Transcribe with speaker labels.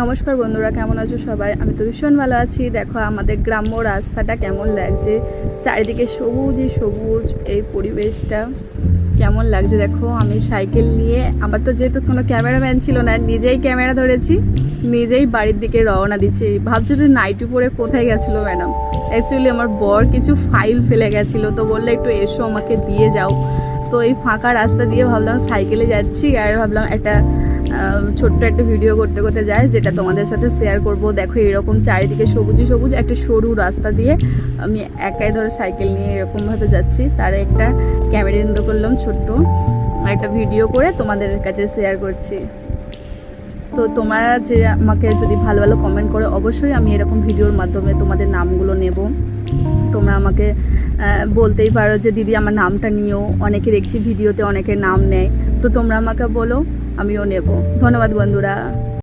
Speaker 1: নমস্কার বন্ধুরা, কেমন আছো সবাই? আমি তো ভীষণ ভালো আছি। দেখো আমাদের গ্রাম্য রাস্তাটা কেমন লাগছে, চারিদিকে সবুজই সবুজ, এই পরিবেশটা কেমন লাগছে দেখো। আমি সাইকেল নিয়ে, আমার তো যেহেতু কোনো ক্যামেরাম্যান ছিল না, নিজেই ক্যামেরা ধরেছি, নিজেই বাড়ির দিকে রওনা দিচ্ছি। ভাবছি যে নাইটি পরে কোথায় গেছিলো ম্যাডাম। অ্যাকচুয়ালি আমার বর কিছু ফাইল ফেলে গেছিলো, তো বললে একটু এসো আমাকে দিয়ে যাও। তো এই ফাঁকা রাস্তা দিয়ে ভাবলাম সাইকেলে যাচ্ছি, আর ভাবলাম একটা ছোট্ট একটা ভিডিও করতে করতে যায়, যেটা তোমাদের সাথে শেয়ার করব। দেখো এরকম চারিদিকে সবুজই সবুজ, একটা সরু রাস্তা দিয়ে আমি একাই ধরে সাইকেল নিয়ে এরকমভাবে যাচ্ছি। তার একটা ক্যামেরা বন্ধ করলাম, ছোট্ট একটা ভিডিও করে তোমাদের কাছে শেয়ার করছি। তো তোমরা যে আমাকে যদি ভালো ভালো কমেন্ট করো, অবশ্যই আমি এরকম ভিডিওর মাধ্যমে তোমাদের নামগুলো নেব। তোমরা আমাকে বলতেই পারো যে দিদি আমার নামটা নিও। অনেকে দেখছি ভিডিওতে অনেকের নাম নেয়, তো তোমরা আমাকে বলো, আমিও নেব। ধন্যবাদ বন্ধুরা।